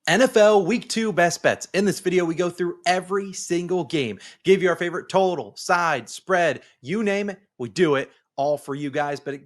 NFL Week 2 best bets. In this video, we go through every single game, give you our favorite total, side, spread, you name it, we do it all for you guys, but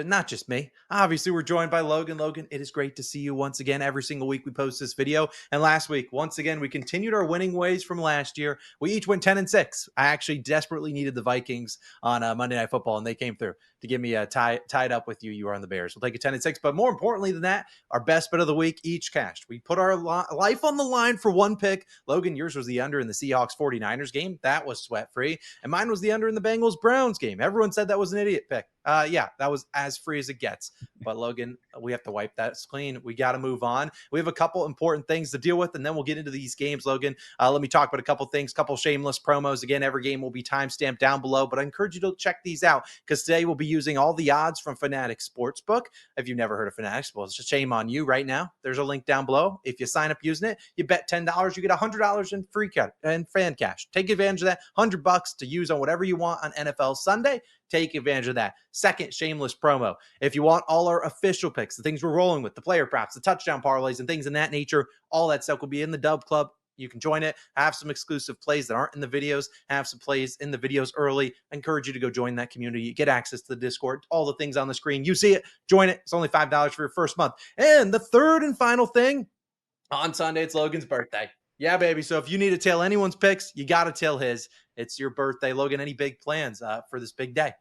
not just me. Obviously, we're joined by Logan. Logan, it is great to see you once again. Every single week we post this video. And last week, once again, we continued our winning ways from last year. We each went 10-6. I actually desperately needed the Vikings on Monday Night Football, and they came through to give me a tied up with you. You were on the Bears. We'll take a 10-6. But more importantly than that, our best bet of the week, each cashed. We put our life on the line for one pick. Logan, yours was the under in the Seahawks 49ers game. That was sweat free. And mine was the under in the Bengals Browns game. Everyone said that was an idiot pick. Yeah, that was as free as it gets. But Logan, we have to wipe that clean. We got to move on. We have a couple important things to deal with, and then we'll get into these games, Logan. Let me talk about a couple things, couple shameless promos. Again, every game will be timestamped down below, but I encourage you to check these out because today we'll be using all the odds from Fanatics Sportsbook. If you've never heard of Fanatics, well, it's just shame on you right now. There's a link down below. If you sign up using it, you bet $10, you get $100 in free cut and fan cash. Take advantage of that. $100 to use on whatever you want on NFL Sunday. Take advantage of that. Second, shameless promo. If you want all our official picks, the things we're rolling with, the player props, the touchdown parlays, and things in that nature, all that stuff will be in the DubClub. You can join it, have some exclusive plays that aren't in the videos, have some plays in the videos early. I encourage you to go join that community, get access to the Discord, all the things on the screen. You see it, join it. It's only $5 for your first month. And the third and final thing, on Sunday, it's Logan's birthday. Yeah, baby. So if you need to tail anyone's picks, you got to tail his. It's your birthday. Logan, any big plans for this big day?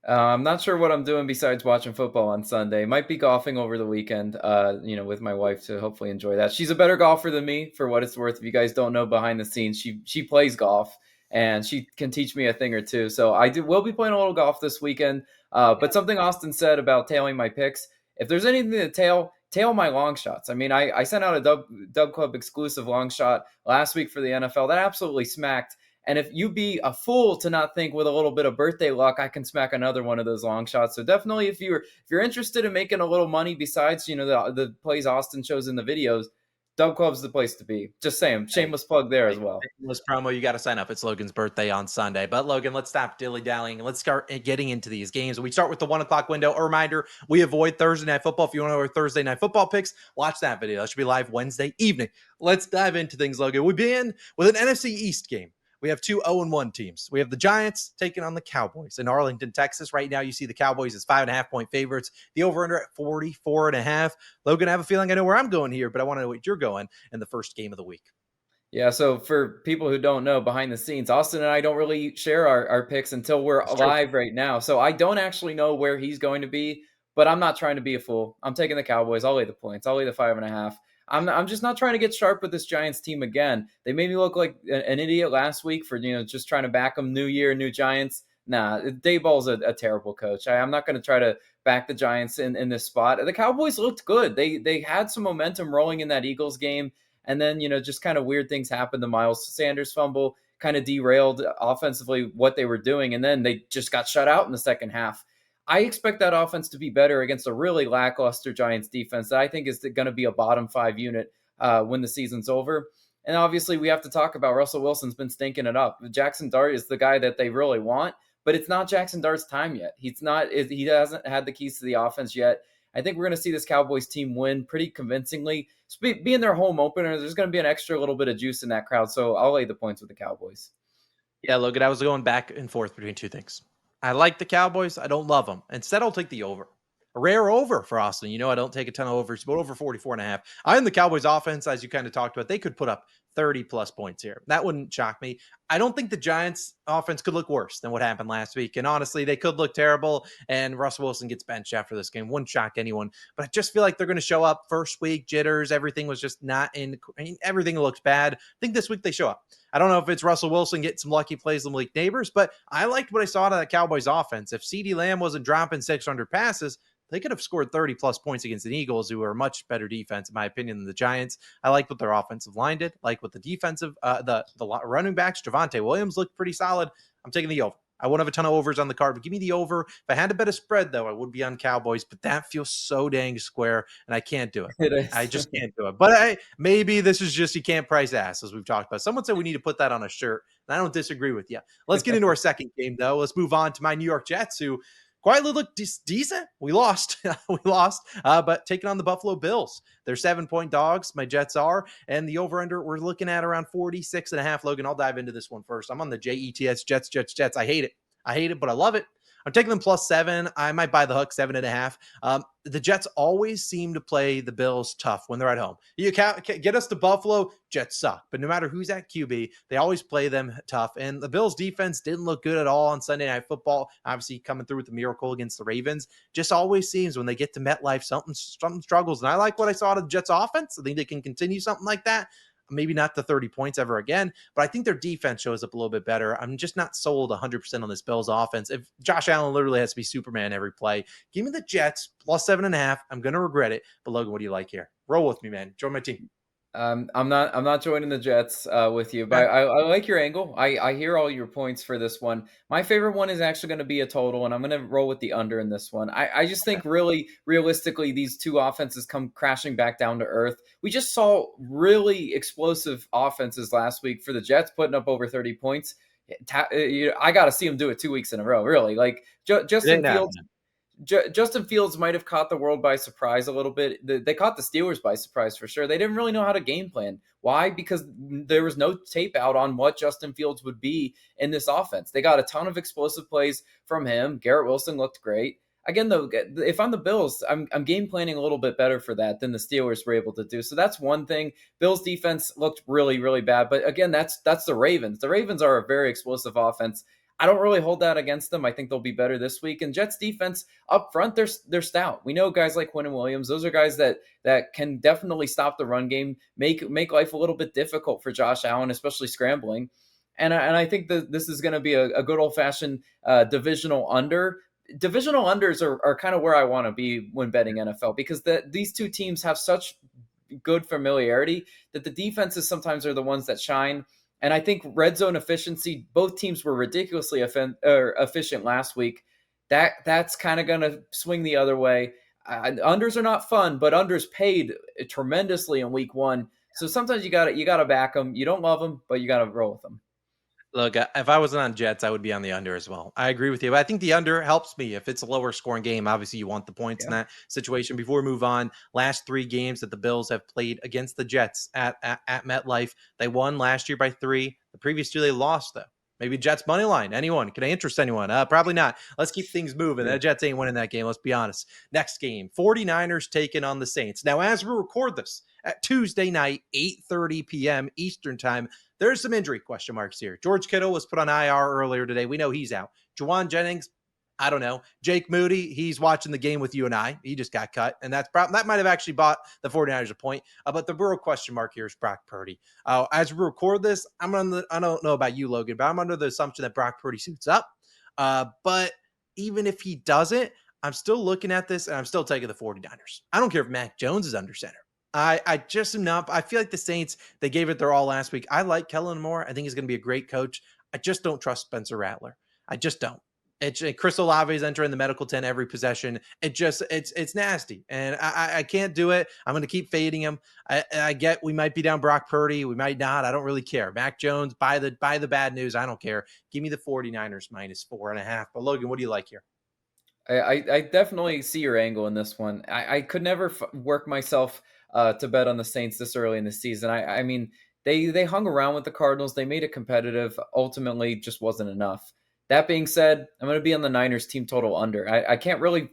I'm not sure what I'm doing besides watching football on Sunday. Might be golfing over the weekend, with my wife to hopefully enjoy that. She's a better golfer than me, for what it's worth. If you guys don't know behind the scenes, she plays golf and she can teach me a thing or two. So will be playing a little golf this weekend. But something Austin said about tailing my picks. If there's anything to tail my long shots. I mean, I sent out a DubClub exclusive long shot last week for the NFL. That absolutely smacked. And if you be a fool to not think with a little bit of birthday luck, I can smack another one of those long shots. So definitely, if you're interested in making a little money besides the plays Austin shows in the videos, DubClub's the place to be. Just saying, shameless plug there as well. Shameless promo, you got to sign up. It's Logan's birthday on Sunday. But Logan, let's stop dilly-dallying and let's start getting into these games. We start with the 1 o'clock window. A reminder, we avoid Thursday Night Football. If you want to know our Thursday Night Football picks, watch that video. That should be live Wednesday evening. Let's dive into things, Logan. We begin with an NFC East game. We have two 0-1 teams. We have the Giants taking on the Cowboys in Arlington, Texas. Right now, you see the Cowboys as 5.5-point favorites. The over-under at 44.5. Logan, I have a feeling I know where I'm going here, but I want to know what you're going in the first game of the week. Yeah, so for people who don't know, behind the scenes, Austin and I don't really share our picks until we're live right now. So I don't actually know where he's going to be, but I'm not trying to be a fool. I'm taking the Cowboys. I'll lay the points. I'll lay the 5.5. I'm just not trying to get sharp with this Giants team again. They made me look like an idiot last week for just trying to back them. New year, new Giants. Nah, Dayball's a terrible coach. I'm not going to try to back the Giants in this spot. The Cowboys looked good. They had some momentum rolling in that Eagles game, and then just kind of weird things happened. The Miles Sanders fumble kind of derailed offensively what they were doing, and then they just got shut out in the second half. I expect that offense to be better against a really lackluster Giants defense that I think is going to be a bottom 5 unit when the season's over. And obviously, we have to talk about Russell Wilson's been stinking it up. Jackson Dart is the guy that they really want, but it's not Jackson Dart's time yet. He hasn't had the keys to the offense yet. I think we're going to see this Cowboys team win pretty convincingly. Being their home opener, there's going to be an extra little bit of juice in that crowd, so I'll lay the points with the Cowboys. Yeah, Logan, I was going back and forth between two things. I like the Cowboys. I don't love them. Instead, I'll take the over. A rare over for Austin. I don't take a ton of overs, but over 44.5. I'm the Cowboys offense, as you kind of talked about. They could put up 30-plus points here. That wouldn't shock me. I don't think the Giants offense could look worse than what happened last week. And honestly, they could look terrible, and Russell Wilson gets benched after this game. Wouldn't shock anyone. But I just feel like they're going to show up first week, jitters. Everything was just not in. Everything looks bad. I think this week they show up. I don't know if it's Russell Wilson getting some lucky plays from Malik Neighbors, but I liked what I saw out of the Cowboys offense. If CeeDee Lamb wasn't dropping 600 passes, they could have scored 30-plus points against the Eagles, who are a much better defense, in my opinion, than the Giants. I like what their offensive line did. Like what the defensive, the running backs, Javonte Williams looked pretty solid. I'm taking the over. I won't have a ton of overs on the card, but give me the over. If I had to bet a spread, though, I would be on Cowboys, but that feels so dang square, and I can't do it. I just can't do it. But maybe this is just you can't price ass, as we've talked about. Someone said we need to put that on a shirt, and I don't disagree with you. Let's get into our second game, though. Let's move on to my New York Jets, who quietly looked decent. We lost. But taking on the Buffalo Bills. They're 7-point dogs. My Jets are. And the over-under, we're looking at around 46.5. Logan, I'll dive into this one first. I'm on the Jets, Jets. I hate it, but I love it. I'm taking them +7. I might buy the hook 7.5. The Jets always seem to play the Bills tough when they're at home. You can't get us to Buffalo, Jets suck. But no matter who's at QB, they always play them tough. And the Bills defense didn't look good at all on Sunday Night Football. Obviously coming through with the miracle against the Ravens. Just always seems when they get to MetLife, something struggles. And I like what I saw out of the Jets offense. I think they can continue something like that. Maybe not the 30 points ever again, but I think their defense shows up a little bit better. I'm just not sold 100% on this Bills offense. If Josh Allen literally has to be Superman every play, give me the Jets +7.5. I'm going to regret it. But Logan, what do you like here? Roll with me, man. Join my team. I'm not joining the Jets with you, but I like your angle. I hear all your points for this one. My favorite one is actually going to be a total, and I'm going to roll with the under in this one. I just think really realistically, these two offenses come crashing back down to earth. We just saw really explosive offenses last week for the Jets, putting up over 30 points. I got to see them do it 2 weeks in a row, really. Like Justin Fields. Justin Fields might have caught the world by surprise a little bit. They caught the Steelers by surprise for sure. They didn't really know how to game plan. Why? Because there was no tape out on what Justin Fields would be in this offense. They got a ton of explosive plays from him. Garrett Wilson looked great. Again, though, if I'm the Bills, I'm game planning a little bit better for that than the Steelers were able to do. So that's one thing. Bills defense looked really, really bad. But again, that's the Ravens. The Ravens are a very explosive offense. I don't really hold that against them. I think they'll be better this week. And Jets defense up front, they're stout. We know guys like Quinnen Williams. Those are guys that can definitely stop the run game, make life a little bit difficult for Josh Allen, especially scrambling. And I think that this is going to be a good old fashioned divisional under. Divisional unders are kind of where I want to be when betting NFL because these two teams have such good familiarity that the defenses sometimes are the ones that shine. And I think red zone efficiency, both teams were ridiculously efficient last week. That's kind of going to swing the other way. Unders are not fun, but unders paid tremendously in week one. So sometimes you got to back them. You don't love them, but you got to roll with them. Look, if I wasn't on Jets, I would be on the under as well. I agree with you. But I think the under helps me. If it's a lower scoring game, obviously you want the points in that situation. Before we move on, last 3 games that the Bills have played against the Jets at MetLife, they won last year by 3. The previous 2 they lost, though. Maybe Jets money line. Anyone? Can I interest anyone? Probably not. Let's keep things moving. The Jets ain't winning that game. Let's be honest. Next game, 49ers taking on the Saints. Now, as we record this at Tuesday night, 8:30 p.m. Eastern time, there's some injury question marks here. George Kittle was put on IR earlier today. We know he's out. Juwan Jennings, I don't know. Jake Moody, he's watching the game with you and I. He just got cut, and that might have actually bought the 49ers a point. But the real question mark here is Brock Purdy. As we record this, I don't know about you, Logan, but I'm under the assumption that Brock Purdy suits up. But even if he doesn't, I'm still looking at this, and I'm still taking the 49ers. I don't care if Mac Jones is under center. I just am not. I feel like the Saints, they gave it their all last week. I like Kellen Moore. I think he's going to be a great coach. I just don't trust Spencer Rattler. I just don't. Chris Olave is entering the medical tent every possession. It's nasty, and I can't do it. I'm going to keep fading him. I get we might be down Brock Purdy, we might not. I don't really care. Mac Jones, buy the bad news. I don't care. Give me the 49ers -4.5. But Logan, what do you like here? I definitely see your angle in this one. I could never work myself to bet on the Saints this early in the season. I mean, they hung around with the Cardinals. They made it competitive. Ultimately, just wasn't enough. That being said, I'm going to be on the Niners team total under. I can't really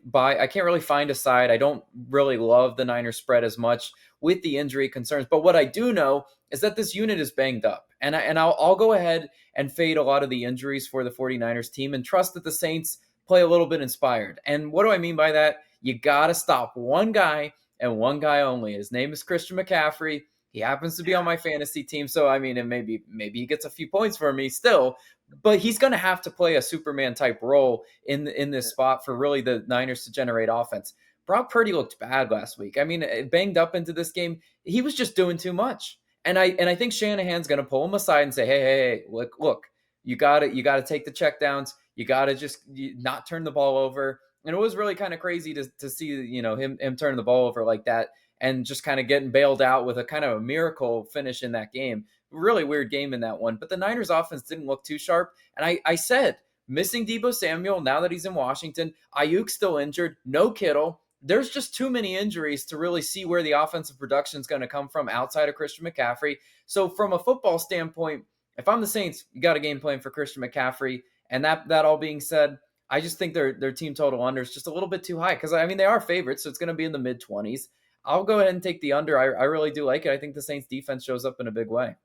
find a side. I don't really love the Niners spread as much with the injury concerns. But what I do know is that this unit is banged up. And I'll go ahead and fade a lot of the injuries for the 49ers team and trust that the Saints play a little bit inspired. And what do I mean by that? You got to stop one guy and one guy only. His name is Christian McCaffrey. He happens to be on my fantasy team. So, I mean, and maybe he gets a few points for me still, but he's going to have to play a Superman type role in this spot for really the Niners to generate offense. Brock Purdy looked bad last week. I mean, banged up into this game. He was just doing too much. And I think Shanahan's going to pull him aside and say, hey, look, you got to take the checkdowns. You got to just not turn the ball over. And it was really kind of crazy to see, him turn the ball over like that and just kind of getting bailed out with a kind of a miracle finish in that game. Really weird game in that one. But the Niners offense didn't look too sharp. And I said Missing Deebo Samuel now that he's in Washington. Ayuk's still injured. No Kittle. There's just too many injuries to really see where the offensive production is going to come from outside of Christian McCaffrey. So from a football standpoint, if I'm the Saints, you got a game plan for Christian McCaffrey. And that all being said, I just think their team total under is just a little bit too high because, I mean, they are favorites, so it's going to be in the mid-20s. I'll go ahead and take the under. I really do like it. I think the Saints defense shows up in a big way.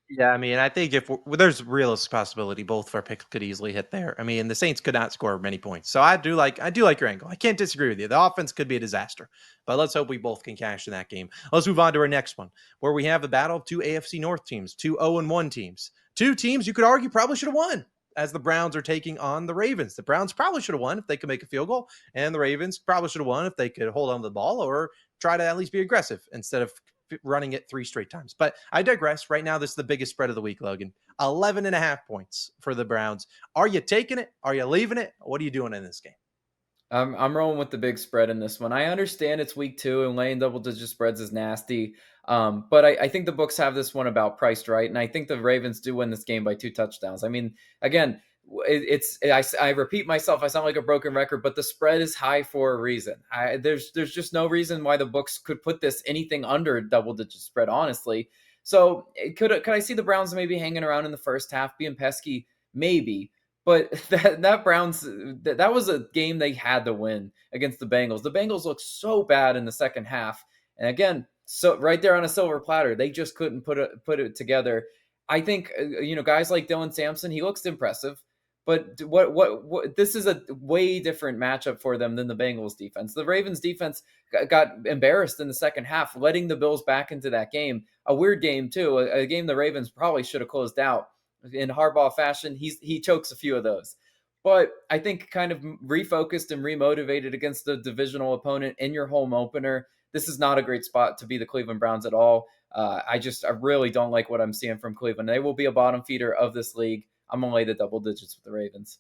Yeah, I mean, I think if there's realistic possibility, both of our picks could easily hit there. I mean, the Saints could not score many points, so I do like your angle. I can't disagree with you. The offense could be a disaster, but let's hope we both can cash in that game. Let's move on to our next one, where we have the battle of two AFC North teams, two 0-1 teams, two teams you could argue probably should have won. As the Browns are taking on the Ravens. The Browns probably should have won if they could make a field goal, and the Ravens probably should have won if they could hold on to the ball or try to at least be aggressive instead of running it 3 straight times. But I digress. Right now, this is the biggest spread of the week, Logan. 11.5 points for the Browns. Are you taking it? Are you leaving it? What are you doing in this game? I'm rolling with the big spread in this one. I understand it's week 2 and laying double-digit spreads is nasty. But I think the books have this one about priced right, and I think the Ravens do win this game by 2 touchdowns. I mean, again, I repeat myself. I sound like a broken record, but the spread is high for a reason. There's just no reason why the books could put this anything under double-digit spread, honestly. So could I see the Browns maybe hanging around in the first half, being pesky? Maybe. But that Browns, that was a game they had to win against the Bengals. The Bengals looked so bad in the second half. And again, so right there on a silver platter, they just couldn't put it together. I think, guys like Dylan Sampson, he looks impressive. But what this is a way different matchup for them than the Bengals defense. The Ravens defense got embarrassed in the second half, letting the Bills back into that game. A weird game, too. A game the Ravens probably should have closed out. In Harbaugh fashion, he chokes a few of those. But I think kind of refocused and remotivated against the divisional opponent in your home opener, this is not a great spot to be the Cleveland Browns at all. I really don't like what I'm seeing from Cleveland. They will be a bottom feeder of this league. I'm going to lay the double digits with the Ravens.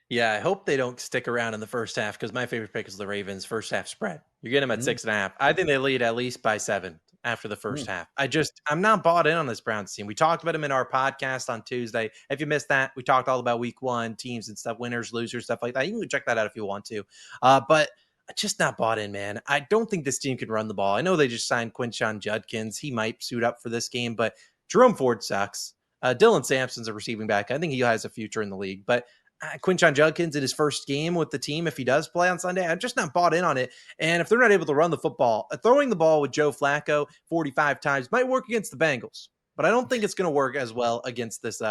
Yeah, I hope they don't stick around in the first half because my favorite pick is the Ravens first half spread. You're getting them at 6.5. I think they lead at least by 7 after the first half. I'm not bought in on this Browns team. We talked about them in our podcast on Tuesday. If you missed that, we talked all about week 1 teams and stuff, winners, losers, stuff like that. You can check that out if you want to. But I'm just not bought in, man. I don't think this team can run the ball. I know they just signed Quinshon Judkins. He might suit up for this game, but Jerome Ford sucks. Dylan Sampson's a receiving back. I think he has a future in the league, but Quinshon Judkins in his first game with the team, if he does play on Sunday, I'm just not bought in on it. And if they're not able to run the football, throwing the ball with Joe Flacco 45 times might work against the Bengals, but I don't think it's going to work as well against this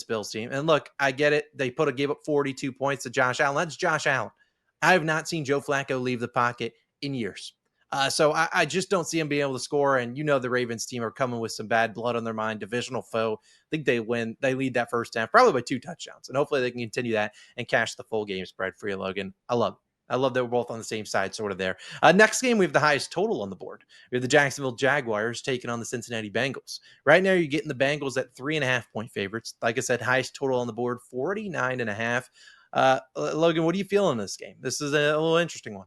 Bills team. And look, I get it. They gave up 42 points to Josh Allen. That's Josh Allen. I have not seen Joe Flacco leave the pocket in years. So I just don't see him being able to score. And the Ravens team are coming with some bad blood on their mind, divisional foe. I think they win. They lead that first half probably by 2 touchdowns. And hopefully they can continue that and cash the full game spread for you, Logan. I love that we're both on the same side sort of there. Next game, we have the highest total on the board. We have the Jacksonville Jaguars taking on the Cincinnati Bengals. Right now, you're getting the Bengals at 3.5 point favorites. Like I said, highest total on the board, 49.5. Logan, what do you feel in this game? This is a little interesting one.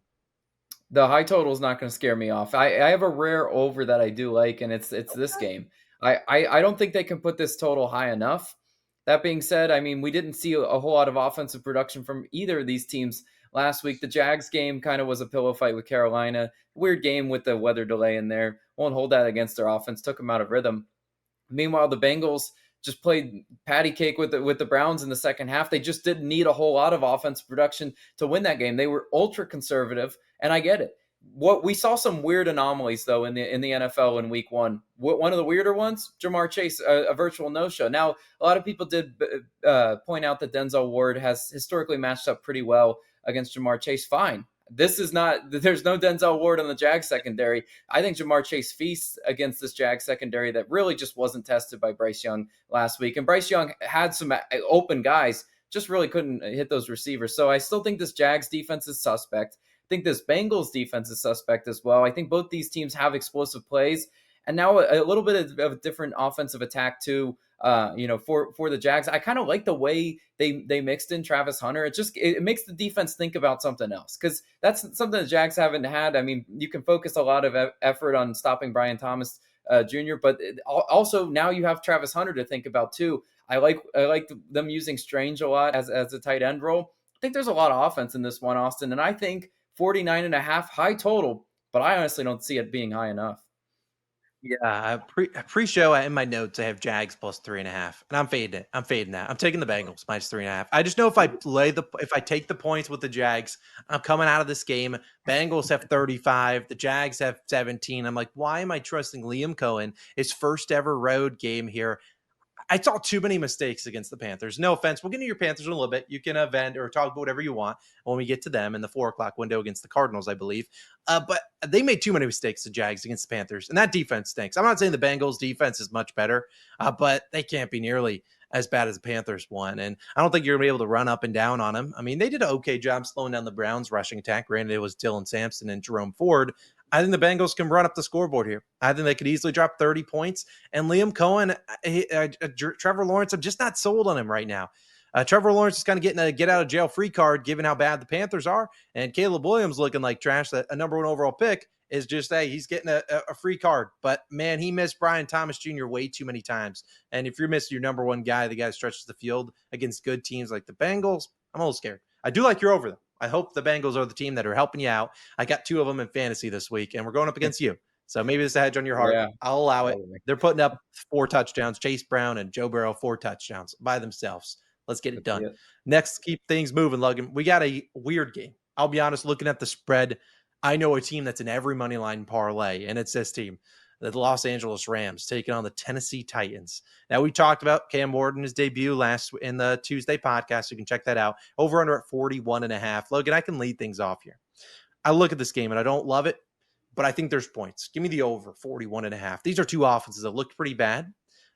The high total is not going to scare me off. I have a rare over that I do like, and it's this game. I don't think they can put this total high enough. That being said, I mean, we didn't see a whole lot of offensive production from either of these teams last week. The Jags game kind of was a pillow fight with Carolina. Weird game with the weather delay in there. Won't hold that against their offense. Took them out of rhythm. Meanwhile, the Bengals just played patty cake with the Browns in the second half. They just didn't need a whole lot of offensive production to win that game. They were ultra conservative, and I get it. What we saw some weird anomalies though in the NFL in week 1. One of the weirder ones, Jamar Chase, a virtual no-show. Now, a lot of people did point out that Denzel Ward has historically matched up pretty well against Jamar Chase. Fine. There's no Denzel Ward on the Jags secondary. I think Jamar Chase feasts against this Jags secondary that really just wasn't tested by Bryce Young last week. And Bryce Young had some open guys, just really couldn't hit those receivers. So I still think this Jags defense is suspect. I think this Bengals defense is suspect as well. I think both these teams have explosive plays. And now a little bit of a different offensive attack too. For the Jags, I kind of like the way they mixed in Travis Hunter. It makes the defense think about something else because that's something the Jags haven't had. I mean, you can focus a lot of effort on stopping Brian Thomas Jr., but also now you have Travis Hunter to think about too. I like them using Strange a lot as a tight end role. I think there's a lot of offense in this one, Austin, and I think 49.5 high total, but I honestly don't see it being high enough. Yeah, pre-show in my notes I have Jags plus 3.5, and I'm fading it. I'm fading that. I'm taking the Bengals minus 3.5. I just know if I take the points with the Jags, I'm coming out of this game. Bengals have 35, the Jags have 17. I'm like, why am I trusting Liam Cohen? His first ever road game here. I saw too many mistakes against the Panthers. No offense. We'll get into your Panthers in a little bit. You can vent or talk about whatever you want when we get to them in the 4 o'clock window against the Cardinals, I believe. But they made too many mistakes, the Jags, against the Panthers. And that defense stinks. I'm not saying the Bengals defense is much better, but they can't be nearly as bad as the Panthers one. And I don't think you're going to be able to run up and down on them. I mean, they did an okay job slowing down the Browns' rushing attack. Granted, it was Dylan Sampson and Jerome Ford. I think the Bengals can run up the scoreboard here. I think they could easily drop 30 points. And Liam Cohen, Trevor Lawrence, I'm just not sold on him right now. Trevor Lawrence is kind of getting a get out of jail free card given how bad the Panthers are. And Caleb Williams looking like trash, that a number 1 overall pick is just, hey, he's getting a free card. But man, he missed Brian Thomas Jr. way too many times. And if you're missing your number 1 guy, the guy that stretches the field against good teams like the Bengals, I'm a little scared. I do like your over though. I hope the Bengals are the team that are helping you out. I got 2 of them in fantasy this week, and we're going up against you. So maybe it's a hedge on your heart. Yeah, I'll allow it. totally. They're putting up 4 touchdowns. Chase Brown and Joe Burrow, 4 touchdowns by themselves. Let's get it done. Next, keep things moving, Logan. We got a weird game. I'll be honest, looking at the spread, I know a team that's in every money line parlay, and it's this team, the Los Angeles Rams, taking on the Tennessee Titans. Now, we talked about Cam Warden's debut last in the Tuesday podcast. You can check that out. Over under at 41.5. Logan, I can lead things off here. I look at this game, and I don't love it, but I think there's points. Give me the over 41.5. These are 2 offenses that looked pretty bad,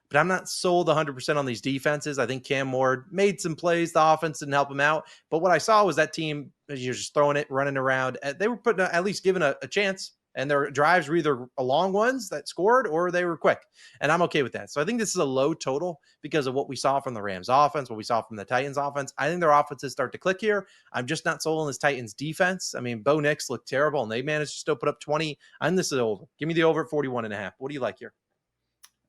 but I'm not sold 100% on these defenses. I think Cam Ward made some plays. The offense didn't help him out. But what I saw was that team, you're just throwing it, running around. They were putting at least giving a chance. And their drives were either long ones that scored or they were quick. And I'm okay with that. So I think this is a low total because of what we saw from the Rams offense, what we saw from the Titans offense. I think their offenses start to click here. I'm just not sold on this Titans defense. I mean, Bo Nix looked terrible and they managed to still put up 20. And this is over. Give me the over at 41.5. What do you like here?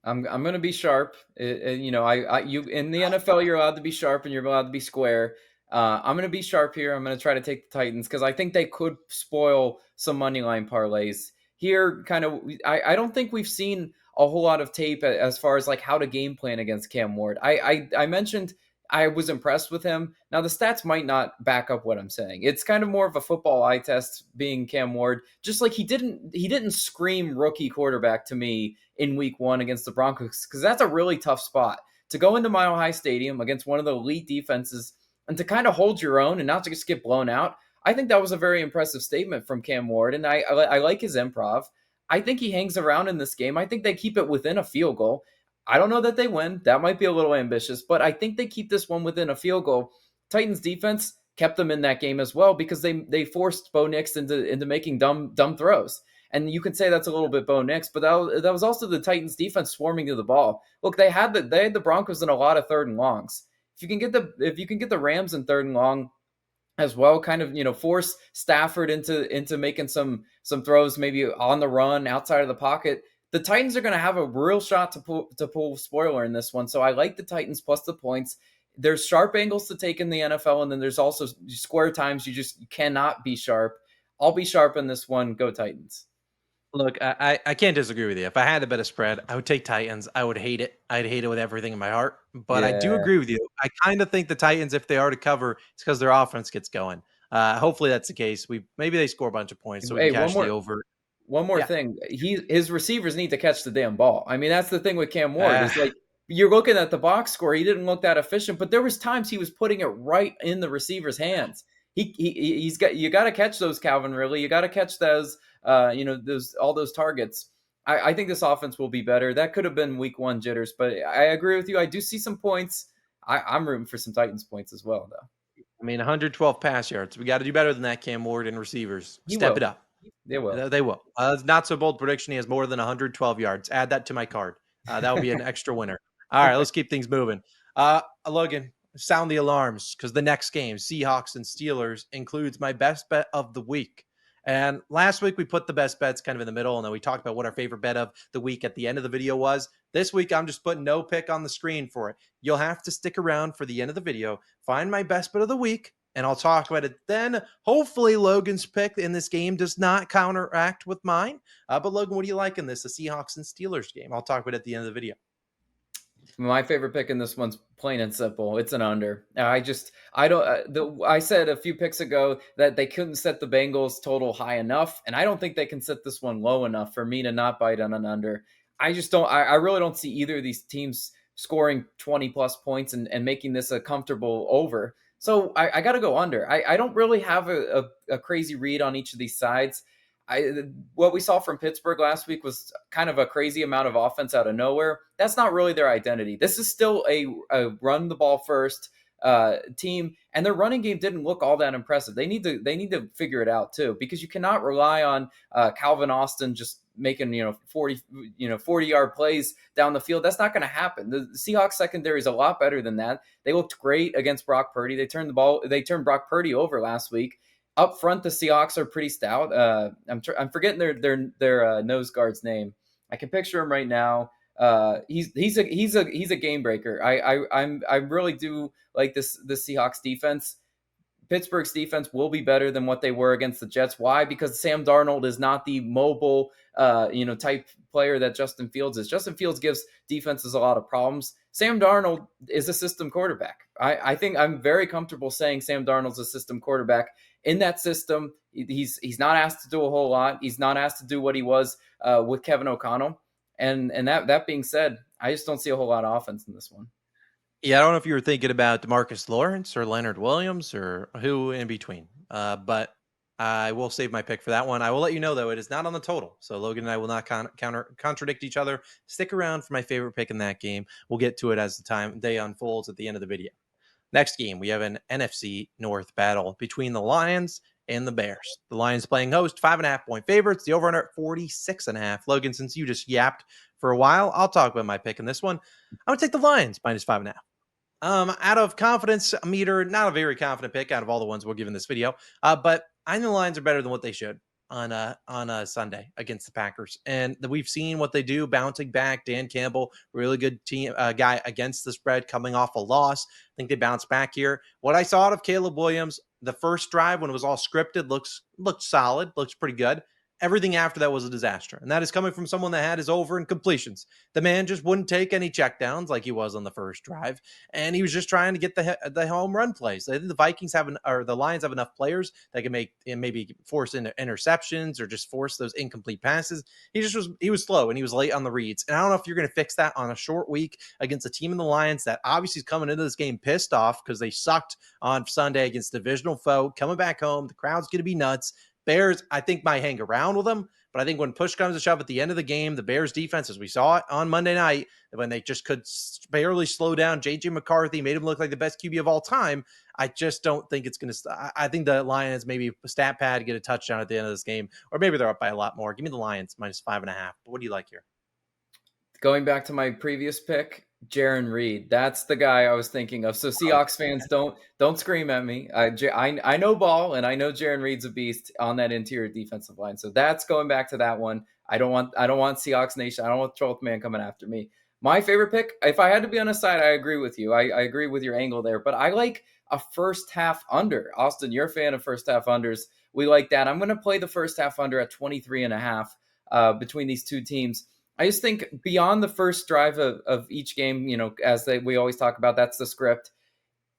I'm going to be sharp. You in the NFL, you're allowed to be sharp and you're allowed to be square. I'm going to be sharp here. I'm going to try to take the Titans because I think they could spoil some money line parlays here. I don't think we've seen a whole lot of tape as far as like how to game plan against Cam Ward. I mentioned I was impressed with him. Now the stats might not back up what I'm saying. It's kind of more of a football eye test being Cam Ward. Just like he didn't scream rookie quarterback to me in week 1 against the Broncos, because that's a really tough spot to go into Mile High Stadium against one of the elite defenses and to kind of hold your own and not just get blown out. I think that was a very impressive statement from Cam Ward, and I like his improv. I think he hangs around in this game. I think they keep it within a field goal. I don't know that they win. That might be a little ambitious, but I think they keep this one within a field goal. Titans defense kept them in that game as well because they forced Bo Nix into making dumb throws. And you can say that's a little bit Bo Nix, but that was also the Titans defense swarming to the ball. Look, they had the Broncos in a lot of 3rd and longs. If you can get the Rams in 3rd and long as well, kind of force Stafford into making some throws maybe on the run outside of the pocket, the Titans are going to have a real shot to pull spoiler in this one. So I like the Titans plus the points. There's sharp angles to take in the NFL, and then there's also square times you cannot be sharp. I'll be sharp in this one. Go Titans. Look, I can't disagree with you. If I had to bet a spread, I would take Titans. I would hate it. I'd hate it with everything in my heart. But I do Yeah. agree with you. I kind of think the Titans, if they are to cover, it's because their offense gets going. Hopefully that's the case. Maybe they score a bunch of points so we Hey, can cash the over. one more Yeah. thing. His receivers need to catch the damn ball. I mean, that's the thing with Cam Ward. Is like you're looking at the box score. He didn't look that efficient, but there was times he was putting it right in the receiver's hands. You got to catch those, Calvin. Really, you got to catch those. All those targets. I think this offense will be better. That could have been week 1 jitters, but I agree with you. I do see some points. I'm rooting for some Titans points as well, though. I mean, 112 pass yards. We got to do better than that, Cam Ward and receivers. He Step will. it up. They will. They will. Not so bold prediction. He has more than 112 yards. Add that to my card. That will be an extra winner. All right, let's keep things moving. Logan, sound the alarms because the next game, Seahawks and Steelers, includes my best bet of the week. And last week we put the best bets kind of in the middle, and then we talked about what our favorite bet of the week at the end of the video was. This week I'm just putting no pick on the screen for it. You'll have to stick around for the end of the video, find my best bet of the week, and I'll talk about it then. Hopefully Logan's pick in this game does not counteract with mine. But Logan, what do you like in this? The Seahawks and Steelers game. I'll talk about it at the end of the video. My favorite pick in this one's plain and simple. It's an under. I said a few picks ago that they couldn't set the Bengals total high enough, and I don't think they can set this one low enough for me to not bite on an under. I just don't. I really don't see either of these teams scoring 20 plus points and making this a comfortable over. So I got to go under. I don't really have a crazy read on each of these sides. What we saw from Pittsburgh last week was kind of a crazy amount of offense out of nowhere. That's not really their identity. This is still a run the ball first team, and their running game didn't look all that impressive. They need to figure it out too, because you cannot rely on Calvin Austin just making 40-yard plays down the field. That's not going to happen. The Seahawks secondary is a lot better than that. They looked great against Brock Purdy. They turned Brock Purdy over last week. Up front, the Seahawks are pretty stout. I'm forgetting their nose guard's name. I can picture him right now. He's a game breaker. I really do like this Seahawks defense. Pittsburgh's defense will be better than what they were against the Jets. Why? Because Sam Darnold is not the mobile, type player that Justin Fields is. Justin Fields gives defenses a lot of problems. Sam Darnold is a system quarterback. I think I'm very comfortable saying Sam Darnold's a system quarterback. In that system, he's not asked to do a whole lot. He's not asked to do what he was with Kevin O'Connell. And that being said, I just don't see a whole lot of offense in this one. Yeah, I don't know if you were thinking about DeMarcus Lawrence or Leonard Williams or who in between, but I will save my pick for that one. I will let you know, though, it is not on the total. So Logan and I will not contradict each other. Stick around for my favorite pick in that game. We'll get to it as the day unfolds at the end of the video. Next game, we have an NFC North battle between the Lions and the Bears. The Lions playing host, 5.5-point favorites. The over-under at 46.5. Logan, since you just yapped for a while, I'll talk about my pick in this one. I'm going to take the Lions minus 5.5. Out of confidence meter, not a very confident pick out of all the ones we'll give in this video, but I think the Lions are better than what they should on a Sunday against the Packers, and we've seen what they do bouncing back. Dan Campbell, really good team guy against the spread, coming off a loss. I think they bounced back here. What I saw out of Caleb Williams, the first drive when it was all scripted, looked solid, looks pretty good. Everything after that was a disaster. And that is coming from someone that had his over in completions. The man just wouldn't take any checkdowns like he was on the first drive. And he was just trying to get the home run plays. I think the Lions have enough players that can make and maybe force into interceptions or just force those incomplete passes. He was slow and he was late on the reads. And I don't know if you're going to fix that on a short week against a team in the Lions that obviously is coming into this game pissed off because they sucked on Sunday against a divisional foe. Coming back home, the crowd's going to be nuts. Bears, I think, might hang around with them, but I think when push comes to shove at the end of the game, the Bears defense, as we saw it on Monday night, when they just could barely slow down J.J. McCarthy, made him look like the best QB of all time. I just don't think it's going to – I think the Lions maybe stat pad get a touchdown at the end of this game, or maybe they're up by a lot more. Give me the Lions minus 5.5. But what do you like here? Going back to my previous pick, Jaron Reed. That's the guy I was thinking of. So Seahawks fans, don't scream at me. I know ball, and I know Jaron Reed's a beast on that interior defensive line. So that's going back to that one. I don't want Seahawks Nation. I don't want 12th man coming after me. My favorite pick, if I had to be on a side, I agree with you. I agree with your angle there, but I like a first half under. Austin, you're a fan of first half unders. We like that. I'm going to play the first half under at 23.5 between these two teams. I just think beyond the first drive of each game, we always talk about, that's the script.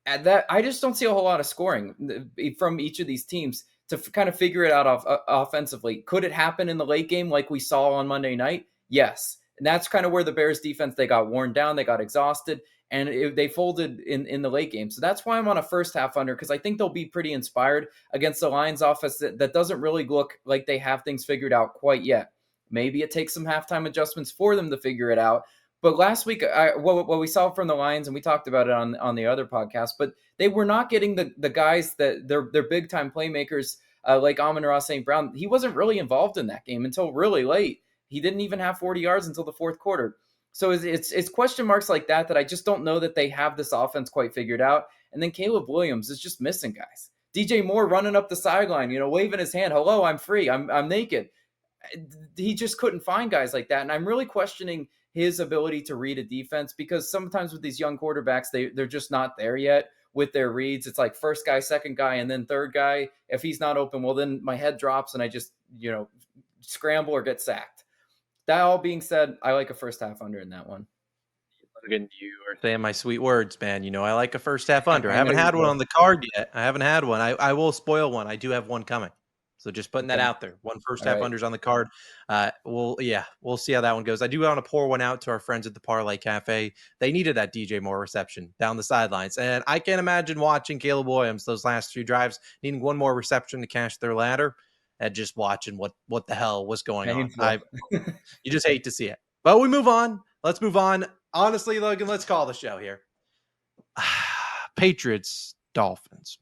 At that, I just don't see a whole lot of scoring from each of these teams to kind of figure it out offensively. Could it happen in the late game like we saw on Monday night? Yes. And that's kind of where the Bears defense, they got worn down, they got exhausted, and they folded in the late game. So that's why I'm on a first half under, because I think they'll be pretty inspired against the Lions offense that doesn't really look like they have things figured out quite yet. Maybe it takes some halftime adjustments for them to figure it out. But last week, what we saw from the Lions, and we talked about it on the other podcast, but they were not getting the guys that they're big time playmakers like Amon-Ra St. Brown. He wasn't really involved in that game until really late. He didn't even have 40 yards until the fourth quarter. So it's question marks like that I just don't know that they have this offense quite figured out. And then Caleb Williams is just missing guys. DJ Moore running up the sideline, waving his hand. Hello, I'm free. I'm naked. He just couldn't find guys like that. And I'm really questioning his ability to read a defense, because sometimes with these young quarterbacks, they're just not there yet with their reads. It's like first guy, second guy, and then third guy. If he's not open, well, then my head drops and I just, scramble or get sacked. That all being said, I like a first half under in that one. Logan, you are saying my sweet words, man. I like a first half under. I I know haven't you had one will. on the card yet. I haven't had one. I will spoil one. I do have one coming. So just putting that Okay. out there. One first All half right. unders on the card. We'll see how that one goes. I do want to pour one out to our friends at the Parlay Cafe. They needed that DJ Moore reception down the sidelines. And I can't imagine watching Caleb Williams those last few drives needing one more reception to cash their ladder and just watching what the hell was going on. Painful. You just hate to see it. But we move on. Let's move on. Honestly, Logan, let's call the show here. Patriots, Dolphins.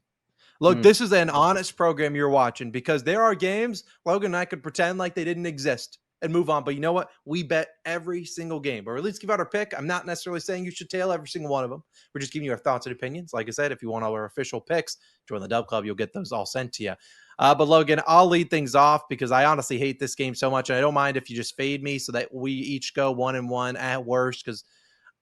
Look, this is an honest program you're watching, because there are games, Logan and I could pretend like they didn't exist and move on. But you know what? We bet every single game, or at least give out our pick. I'm not necessarily saying you should tail every single one of them. We're just giving you our thoughts and opinions. Like I said, if you want all our official picks, join the DubClub. You'll get those all sent to you. But Logan, I'll lead things off because I honestly hate this game so much. And I don't mind if you just fade me so that we each go 1-1 at worst, because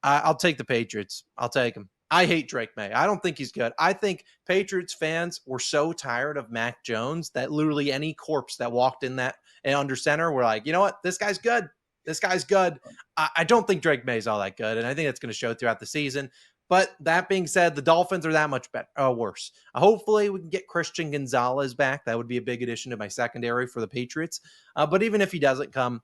I'll take the Patriots. I'll take them. I hate Drake May. I don't think he's good. I think Patriots fans were so tired of Mac Jones that literally any corpse that walked in that under center were like, you know what? This guy's good. This guy's good. I don't think Drake May is all that good, and I think that's going to show throughout the season. But that being said, the Dolphins are that much better, worse. Hopefully, we can get Christian Gonzalez back. That would be a big addition to my secondary for the Patriots. But even if he doesn't come,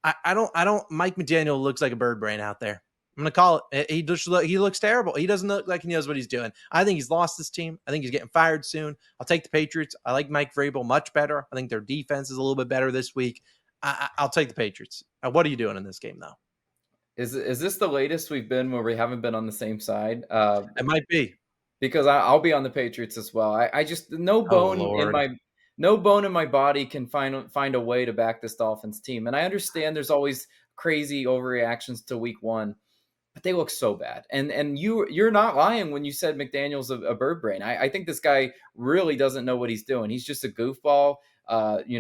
I don't. Mike McDaniel looks like a bird brain out there. I'm going to call it. He looks terrible. He doesn't look like he knows what he's doing. I think he's lost this team. I think he's getting fired soon. I'll take the Patriots. I like Mike Vrabel much better. I think their defense is a little bit better this week. I'll take the Patriots. What are you doing in this game, though? Is this the latest we've been where we haven't been on the same side? It might be. Because I'll be on the Patriots as well. I just no Oh, bone Lord. in my body can find a way to back this Dolphins team. And I understand there's always crazy overreactions to week one, but they look so bad. And you're not lying when you said McDaniel's a bird brain. I think this guy really doesn't know what he's doing. He's just a goofball,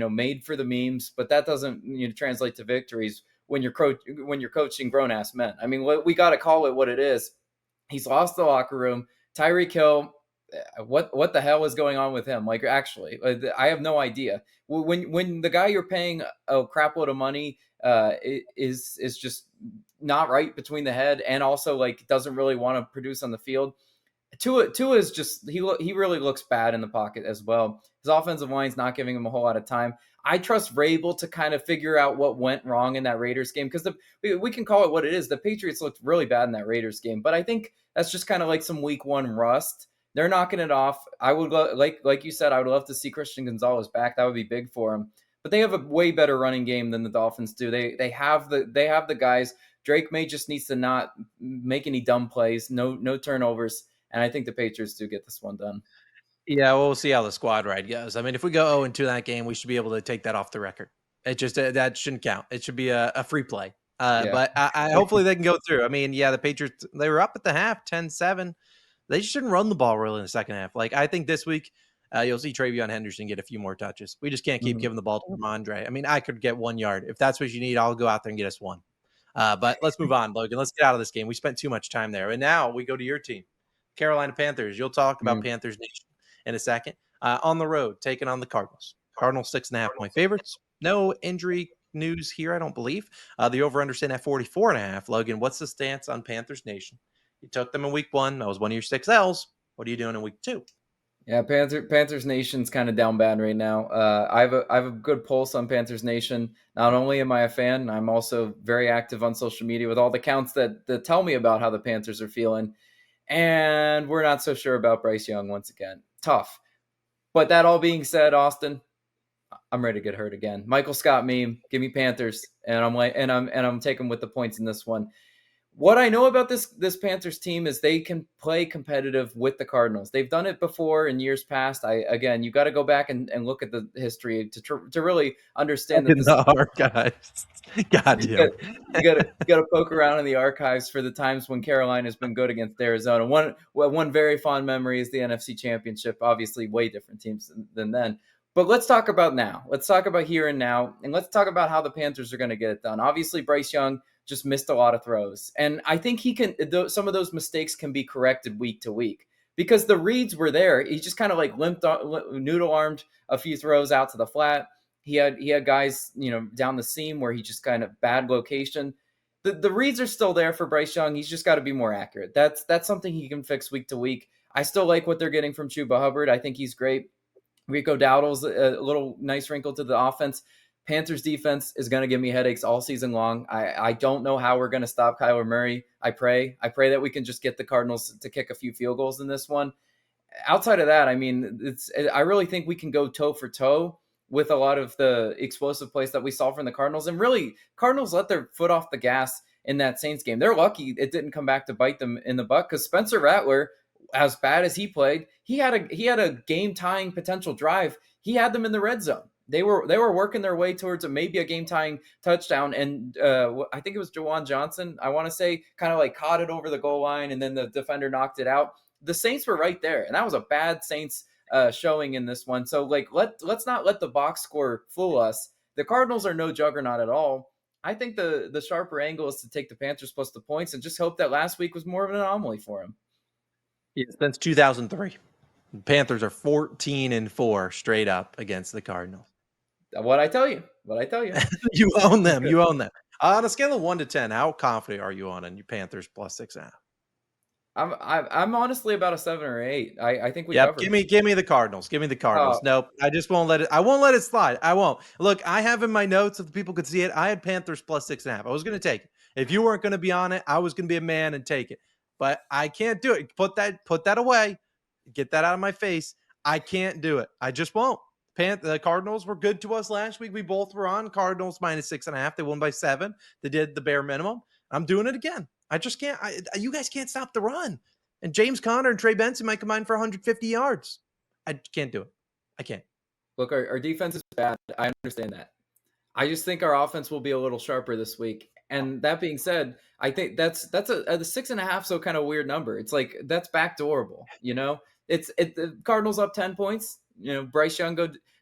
made for the memes, but that doesn't translate to victories when you're coaching grown ass men. I mean, we got to call it what it is. He's lost the locker room. Tyreek Hill, what the hell is going on with him? Like, actually, I have no idea. When the guy you're paying a crap load of money is just not right between the head, and also like doesn't really want to produce on the field. Tua is just he really looks bad in the pocket as well. His offensive line's not giving him a whole lot of time. I trust Vrabel to kind of figure out what went wrong in that Raiders game, because we can call it what it is. The Patriots looked really bad in that Raiders game, but I think that's just kind of like some week one rust. They're knocking it off. I would like you said, I would love to see Christian Gonzalez back. That would be big for him. But they have a way better running game than the Dolphins do. They have the guys. Drake May just needs to not make any dumb plays, no turnovers, and I think the Patriots do get this one done. Yeah, well, we'll see how the squad ride goes. I mean, if we go 0-2 that game, we should be able to take that off the record. It just that shouldn't count. It should be a free play. Yeah. But I hopefully they can go through. I mean, yeah, the Patriots, they were up at the half, 10-7. They just shouldn't run the ball really in the second half. Like, I think this week you'll see Travion Henderson get a few more touches. We just can't keep giving the ball to Ramondre. I mean, I could get 1 yard. If that's what you need, I'll go out there and get us one. But let's move on, Logan. Let's get out of this game. We spent too much time there. And now we go to your team, Carolina Panthers. You'll talk about Panthers Nation in a second. On the road, taking on the Cardinals. Cardinals 6.5-point favorites. No injury news here, I don't believe. The over-under sitting at 44.5. Logan, what's the stance on Panthers Nation? You took them in week one. That was one of your 6 L's. What are you doing in week 2? Yeah, Panthers Nation's kind of down bad right now. I have a good pulse on Panthers Nation. Not only am I a fan, I'm also very active on social media with all the accounts that tell me about how the Panthers are feeling. And we're not so sure about Bryce Young once again. Tough. But that all being said, Austin, I'm ready to get hurt again. Michael Scott meme, give me Panthers, and I'm taking with the points in this one. What I know about this Panthers team is they can play competitive with the Cardinals. They've done it before in years past. You got to go back and look at the history to really understand that In this the archives. God you damn got it. you got to poke around in the archives for the times when Carolina has been good against Arizona. One very fond memory is the NFC Championship. Obviously, way different teams than then. But let's talk about now. Let's talk about here and now, and let's talk about how the Panthers are going to get it done. Obviously, Bryce Young just missed a lot of throws, and I think he can. Some of those mistakes can be corrected week to week because the reads were there. He just kind of like noodle armed a few throws out to the flat. He had guys, down the seam where he just kind of bad location. The reads are still there for Bryce Young. He's just got to be more accurate. That's something he can fix week to week. I still like what they're getting from Chuba Hubbard. I think he's great. Rico Dowdle's a little nice wrinkle to the offense. Panthers defense is going to give me headaches all season long. I don't know how we're going to stop Kyler Murray. I pray that we can just get the Cardinals to kick a few field goals in this one. Outside of that, I mean, I really think we can go toe for toe with a lot of the explosive plays that we saw from the Cardinals. And really, Cardinals let their foot off the gas in that Saints game. They're lucky it didn't come back to bite them in the butt because Spencer Rattler, as bad as he played, he had a game tying potential drive. He had them in the red zone. They were working their way towards maybe a game tying touchdown, and I think it was Jawan Johnson. I want to say kind of like caught it over the goal line, and then the defender knocked it out. The Saints were right there, and that was a bad Saints showing in this one. So let's not let the box score fool us. The Cardinals are no juggernaut at all. I think the sharper angle is to take the Panthers plus the points and just hope that last week was more of an anomaly for them. Yeah, since 2003, Panthers are 14-4 straight up against the Cardinals. What I tell you. You own them. You own them. On a scale of 1 to 10, how confident are you on your Panthers plus 6.5? I'm honestly about a 7 or 8. I think we Yep. covered. Give me the Cardinals. Give me the Cardinals. Nope. I just won't let it. I won't let it slide. I won't. Look, I have in my notes, if the people could see it, I had Panthers plus 6.5. I was going to take it. If you weren't going to be on it, I was going to be a man and take it. But I can't do it. Put that away. Get that out of my face. I can't do it. I just won't. The Cardinals were good to us last week. We both were on Cardinals minus 6.5. They won by 7. They did the bare minimum. I'm doing it again. I just can't. You guys can't stop the run. And James Conner and Trey Benson might combine for 150 yards. I can't do it. I can't. Look, our defense is bad. I understand that. I just think our offense will be a little sharper this week. And that being said, I think that's a 6.5. So kind of weird number. It's like that's backdoorable. The Cardinals up 10 points. Bryce Young